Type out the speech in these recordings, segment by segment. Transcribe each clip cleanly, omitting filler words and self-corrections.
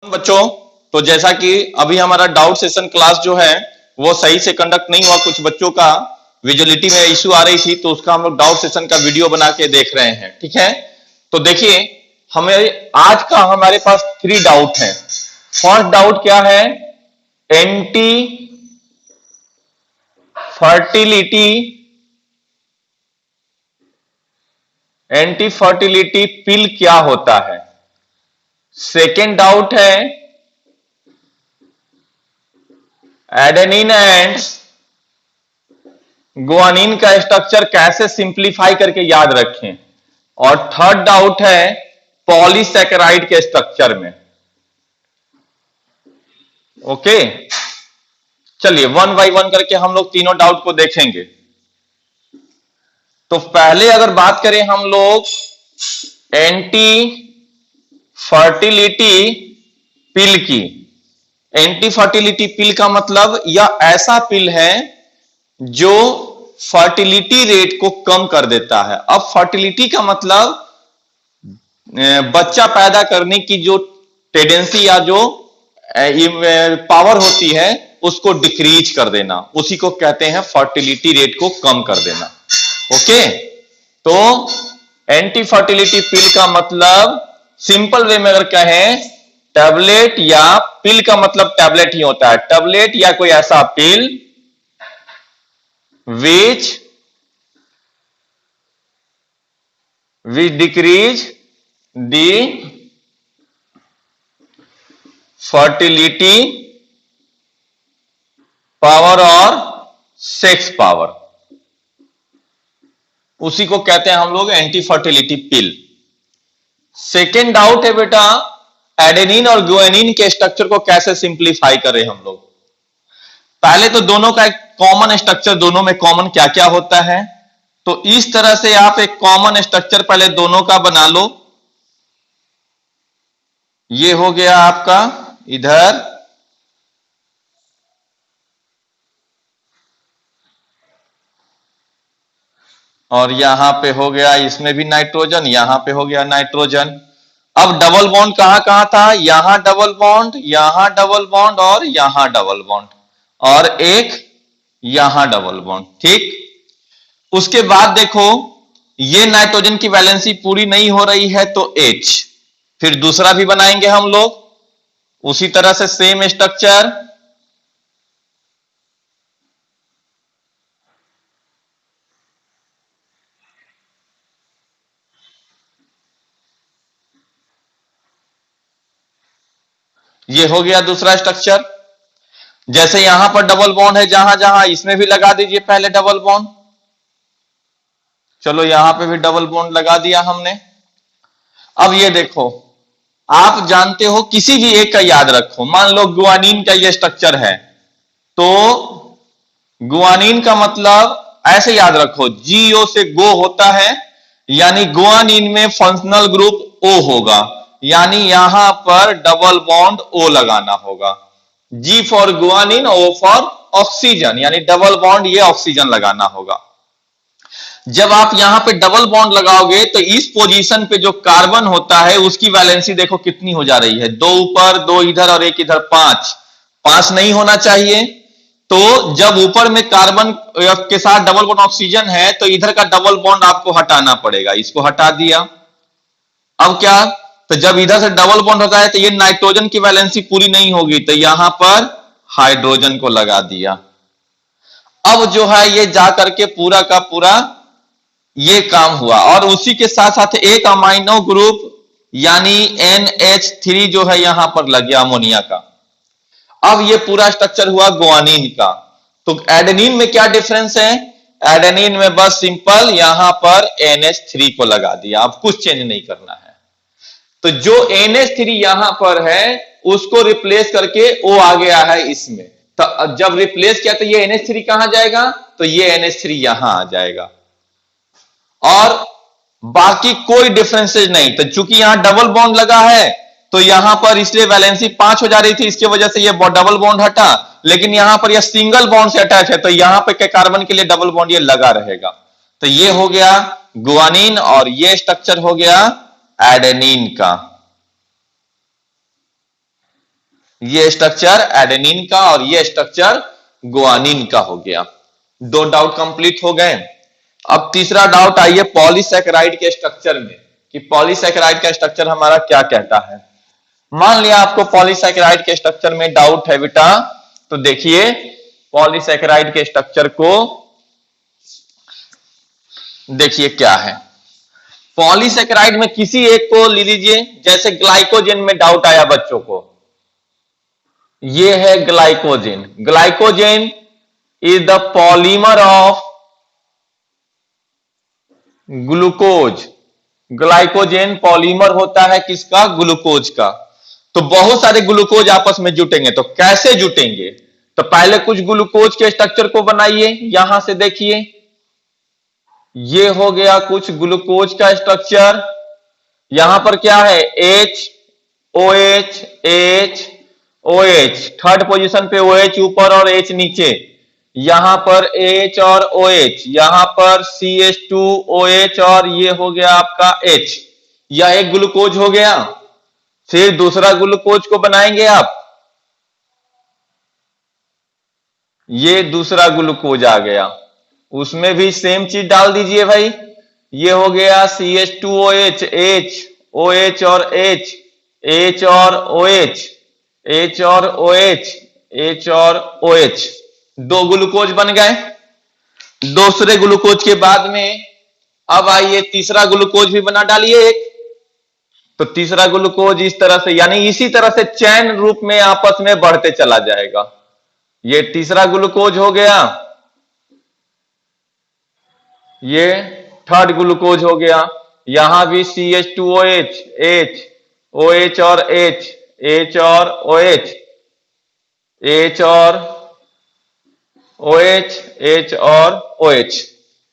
बच्चों, तो जैसा कि अभी हमारा डाउट सेशन क्लास जो है वो सही से कंडक्ट नहीं हुआ, कुछ बच्चों का विजुअलिटी में इश्यू आ रही थी, तो उसका हम लोग डाउट सेशन का वीडियो बना के देख रहे हैं। ठीक है, तो देखिए हमें आज का हमारे पास 3 डाउट है। फर्स्ट डाउट क्या है? एंटी फर्टिलिटी पिल क्या होता है। सेकेंड डाउट है एडेनिन एंड गुआनिन का स्ट्रक्चर कैसे सिंप्लीफाई करके याद रखें। और थर्ड डाउट है पॉलीसैकेराइड के स्ट्रक्चर में। ओके, चलिए वन बाय वन करके हम लोग तीनों डाउट को देखेंगे। तो पहले अगर बात करें हम लोग एंटी फर्टिलिटी पिल की। एंटी फर्टिलिटी पिल का मतलब यह ऐसा पिल है जो फर्टिलिटी रेट को कम कर देता है। अब फर्टिलिटी का मतलब बच्चा पैदा करने की जो टेंडेंसी या जो पावर होती है उसको डिक्रीज कर देना, उसी को कहते हैं फर्टिलिटी रेट को कम कर देना। ओके, तो एंटी फर्टिलिटी पिल का मतलब सिंपल वे में अगर कहें टैबलेट, या पिल का मतलब टैबलेट ही होता है, टैबलेट या कोई ऐसा पिल which decrease the fertility power और सेक्स पावर, उसी को कहते हैं हम लोग एंटी फर्टिलिटी पिल। सेकेंड डाउट है बेटा एडेनिन और गुआनिन के स्ट्रक्चर को कैसे सिंप्लीफाई करें हम लोग। पहले तो दोनों का एक कॉमन स्ट्रक्चर, दोनों में कॉमन क्या क्या होता है, तो इस तरह से आप एक कॉमन स्ट्रक्चर पहले दोनों का बना लो। ये हो गया आपका इधर, और यहां पे हो गया इसमें भी नाइट्रोजन, यहां पे हो गया नाइट्रोजन। अब डबल बॉन्ड कहां कहां था? यहां डबल बॉन्ड, यहां डबल बॉन्ड और यहां डबल बॉन्ड, और एक यहां डबल बॉन्ड। ठीक, उसके बाद देखो ये नाइट्रोजन की वैलेंसी पूरी नहीं हो रही है तो H, फिर दूसरा भी बनाएंगे हम लोग उसी तरह से सेम स्ट्रक्चर। ये हो गया दूसरा स्ट्रक्चर। जैसे यहां पर डबल बॉन्ड है जहां जहां, इसमें भी लगा दीजिए पहले डबल बॉन्ड। चलो यहां पे भी डबल बॉन्ड लगा दिया हमने। अब ये देखो, आप जानते हो किसी भी एक का याद रखो, मान लो गुआनिन का ये स्ट्रक्चर है, तो गुआनिन का मतलब ऐसे याद रखो, GO से गो होता है, यानी गुआनिन में फंक्शनल ग्रुप O होगा, यानी यहां पर डबल बॉन्ड O लगाना होगा। G for guanine, O for oxygen, यानी डबल बॉन्ड ये ऑक्सीजन लगाना होगा। जब आप यहां पे डबल बॉन्ड लगाओगे तो इस पोजीशन पे जो कार्बन होता है उसकी वैलेंसी देखो कितनी हो जा रही है, 2 ऊपर 2 इधर और 1 इधर, 5 नहीं होना चाहिए। तो जब ऊपर में कार्बन के साथ डबल बॉन्ड ऑक्सीजन है तो इधर का डबल बॉन्ड आपको हटाना पड़ेगा, इसको हटा दिया। अब क्या, तो जब इधर से डबल बॉन्ड होता है तो ये नाइट्रोजन की वैलेंसी पूरी नहीं होगी, तो यहां पर हाइड्रोजन को लगा दिया। अब जो है ये जाकर के पूरा का पूरा ये काम हुआ, और उसी के साथ साथ एक अमाइनो ग्रुप यानी NH3 जो है यहां पर लग गया अमोनिया का। अब ये पूरा स्ट्रक्चर हुआ गुआनिन का। तो एडेनिन में क्या डिफरेंस है? एडेनिन में बस सिंपल यहां पर NH3 को लगा दिया, अब कुछ चेंज नहीं करना है। तो जो NH3 यहां पर है उसको रिप्लेस करके O आ गया है इसमें, तो जब रिप्लेस किया तो ये NH3 कहां जाएगा? तो ये NH3 यहां आ जाएगा, और बाकी कोई डिफरेंसेज नहीं। तो चूंकि यहां डबल बॉन्ड लगा है तो यहां पर इसलिए वैलेंसी 5 हो जा रही थी, इसकी वजह से ये डबल बॉन्ड हटा, लेकिन यहां पर ये सिंगल बॉन्ड से अटैच है तो यहां पर के कार्बन के लिए डबल बॉन्ड ये लगा रहेगा। तो ये हो गया गुआनिन, और ये स्ट्रक्चर हो गया एडेनिन का। ये स्ट्रक्चर एडेनिन का और ये स्ट्रक्चर गुआनिन का हो गया। दो डाउट कंप्लीट हो गए। अब तीसरा डाउट आइए पॉलीसैकेराइड के स्ट्रक्चर में, कि पॉलीसैकेराइड का स्ट्रक्चर हमारा क्या कहता है। मान लिया आपको पॉलीसैकेराइड के स्ट्रक्चर में डाउट है बेटा, तो देखिए पॉलीसैकेराइड के स्ट्रक्चर को देखिए क्या है। पॉलीसैकेराइड में किसी एक को ले लीजिए, जैसे ग्लाइकोजेन में डाउट आया बच्चों को, ये है glycogen. Glycogen is the polymer of glucose. Glycogen polymer होता है किसका? ग्लूकोज का। तो बहुत सारे ग्लूकोज आपस में जुटेंगे, तो कैसे जुटेंगे? तो पहले कुछ ग्लूकोज के स्ट्रक्चर को बनाइए। यहां से देखिए, ये हो गया कुछ ग्लूकोज का स्ट्रक्चर। यहां पर क्या है? H OH H OH, third position पे OH ऊपर और H नीचे। यहां पर H और OH, यहां पर CH2OH और ये हो गया आपका H। यह एक ग्लूकोज हो गया। फिर दूसरा ग्लूकोज को बनाएंगे आप, ये दूसरा ग्लूकोज आ गया, उसमें भी सेम चीज डाल दीजिए भाई। ये हो गया CH2OH, H OH और H, H और OH, H और OH, H और OH, दो ग्लूकोज बन गए। दूसरे ग्लूकोज के बाद में अब आइए तीसरा ग्लूकोज भी बना डालिए एक। तो तीसरा ग्लूकोज इस तरह से, यानी इसी तरह से चैन रूप में आपस में बढ़ते चला जाएगा। ये तीसरा ग्लूकोज हो गया, ये थर्ड ग्लूकोज हो गया। यहां भी CH2OH, H OH और H, H और OH, H और OH, H और OH,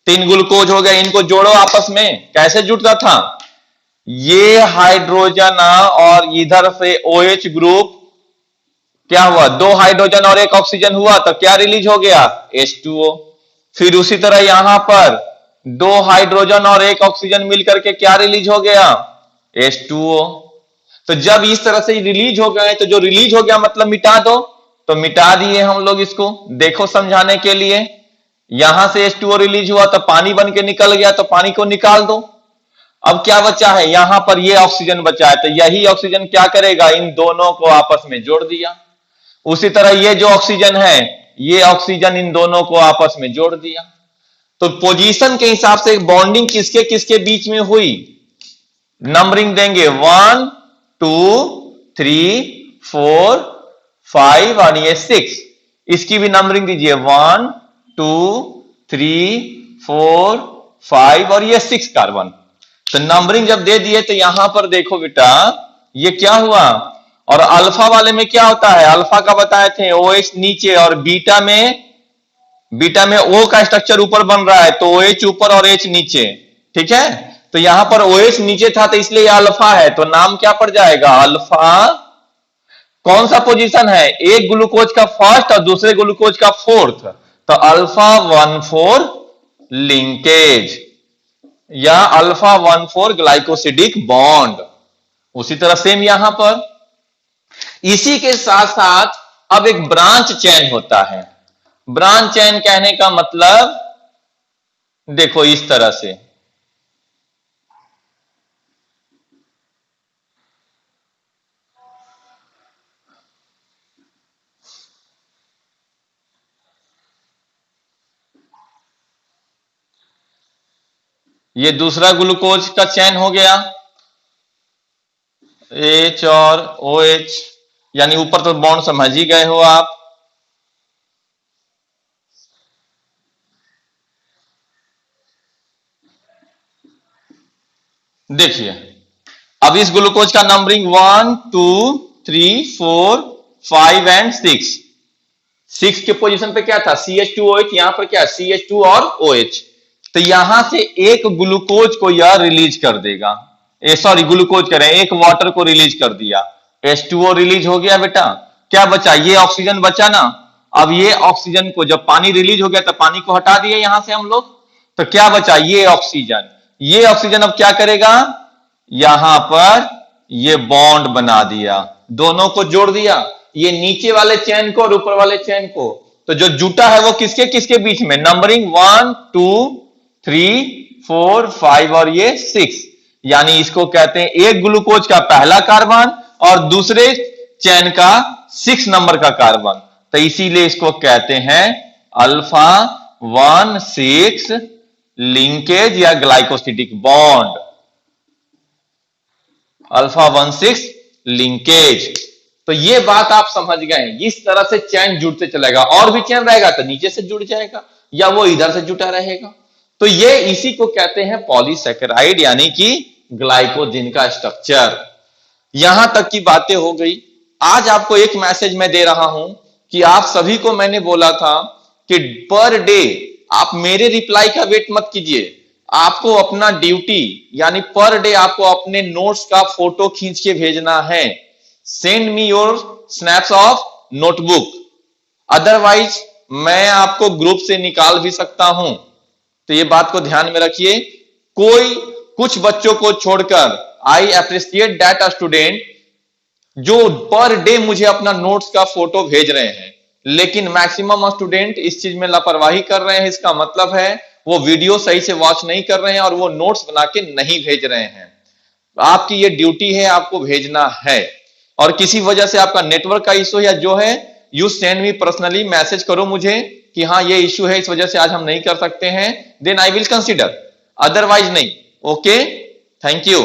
तीन ग्लूकोज हो गए। इनको जोड़ो आपस में, कैसे जुड़ता था? ये हाइड्रोजन और इधर से OH ग्रुप क्या हुआ? दो हाइड्रोजन और एक ऑक्सीजन हुआ, तो क्या रिलीज हो गया? H2O। फिर उसी तरह यहां पर दो हाइड्रोजन और एक ऑक्सीजन मिलकर के क्या रिलीज हो गया? H2O। तो जब इस तरह से रिलीज हो गए, तो जो रिलीज हो गया मतलब मिटा दो, तो मिटा दिए हम लोग इसको। देखो समझाने के लिए, यहां से H2O रिलीज हुआ तो पानी बन के निकल गया, तो पानी को निकाल दो। अब क्या बचा है? यहां पर ये ऑक्सीजन बचा है, तो यही ऑक्सीजन क्या करेगा? इन दोनों को आपस में जोड़ दिया। उसी तरह ये जो ऑक्सीजन है, ये ऑक्सीजन इन दोनों को आपस में जोड़ दिया। तो पोजीशन के हिसाब से बॉन्डिंग किसके किसके बीच में हुई, नंबरिंग देंगे 1 2 3 4 5 और ये 6। इसकी भी नंबरिंग दीजिए 1 2 3 4 5 और ये 6 कार्बन। तो नंबरिंग जब दे दिए, तो यहां पर देखो बेटा ये क्या हुआ। और अल्फा वाले में क्या होता है? अल्फा का बताए थे OH नीचे और बीटा में O का स्ट्रक्चर ऊपर बन रहा है, तो OH ऊपर और H नीचे। ठीक है, तो यहां पर OH नीचे था, तो इसलिए अल्फा है, तो नाम क्या पड़ जाएगा? अल्फा। कौन सा पोजीशन है? एक ग्लूकोज का फर्स्ट और दूसरे ग्लूकोज का फोर्थ, तो अल्फा 1,4 लिंकेज या अल्फा 1,4 ग्लाइकोसिडिक बॉन्ड। उसी तरह सेम यहां पर। इसी के साथ साथ अब एक ब्रांच चेन होता है। ब्रांच चेन कहने का मतलब देखो इस तरह से, ये दूसरा ग्लूकोज का चेन हो गया, H और OH, यानी ऊपर तो बॉन्ड समझ ही गए हो आप। देखिए अब इस ग्लूकोज का नंबरिंग 1 2 3 4 5 एंड 6 के पोजीशन पे क्या था? CH2OH, यहां पर क्या? CH2 और OH। तो यहां से एक ग्लूकोज को यह रिलीज कर देगा, सॉरी ग्लूकोज करें, एक वाटर को रिलीज कर दिया, H2O रिलीज हो गया बेटा। क्या बचा? ये ऑक्सीजन बचा ना। अब ये ऑक्सीजन को जब पानी रिलीज हो गया, तो पानी को हटा दिए यहां से हम लोग, तो क्या बचा? ये ऑक्सीजन। ये ऑक्सीजन अब क्या करेगा? यहां पर ये बॉन्ड बना दिया, दोनों को जोड़ दिया। ये नीचे वाले चेन को और ऊपर वाले चेन को। तो जो जुटा है वो किसके किसके बीच में, नंबरिंग 1 2 3 4 5 और ये 6, यानी इसको कहते हैं एक ग्लूकोज का पहला कार्बन और दूसरे चेन का 6 नंबर का कार्बन, तो इसीलिए इसको कहते हैं अल्फा 1,6 लिंकेज या ग्लाइकोसिडिक बॉन्ड, अल्फा 1,6 लिंकेज। तो ये बात आप समझ गए, इस तरह से चैन जुड़ते चलेगा, और भी चैन रहेगा तो नीचे से जुड़ जाएगा या वो इधर से जुटा रहेगा। तो ये इसी को कहते हैं पॉलीसैकेराइड यानी कि ग्लाइकोजिन का स्ट्रक्चर। यहां तक की बातें हो गई। आज आपको एक मैसेज मैं दे रहा हूं कि आप सभी को मैंने बोला था कि पर डे आप मेरे रिप्लाई का वेट मत कीजिए, आपको अपना ड्यूटी यानी पर डे आपको अपने नोट्स का फोटो खींच के भेजना है। Send me your snaps of notebook, otherwise मैं आपको ग्रुप से निकाल भी सकता हूं। तो ये बात को ध्यान में रखिए, कोई कुछ बच्चों को छोड़कर I appreciate that a student जो पर डे मुझे अपना नोट्स का फोटो भेज रहे हैं, लेकिन मैक्सिमम स्टूडेंट इस चीज में लापरवाही कर रहे हैं। इसका मतलब है वो वीडियो सही से वॉच नहीं कर रहे हैं और वो नोट्स बना के नहीं भेज रहे हैं। आपकी ये ड्यूटी है, आपको भेजना है। और किसी वजह से आपका नेटवर्क का इशू या जो है, you send me personally, message करो मुझे कि हाँ ये इशू है, इस वजह से आज हम नहीं कर सकते हैं, then I will consider, otherwise नहीं। Okay, thank you.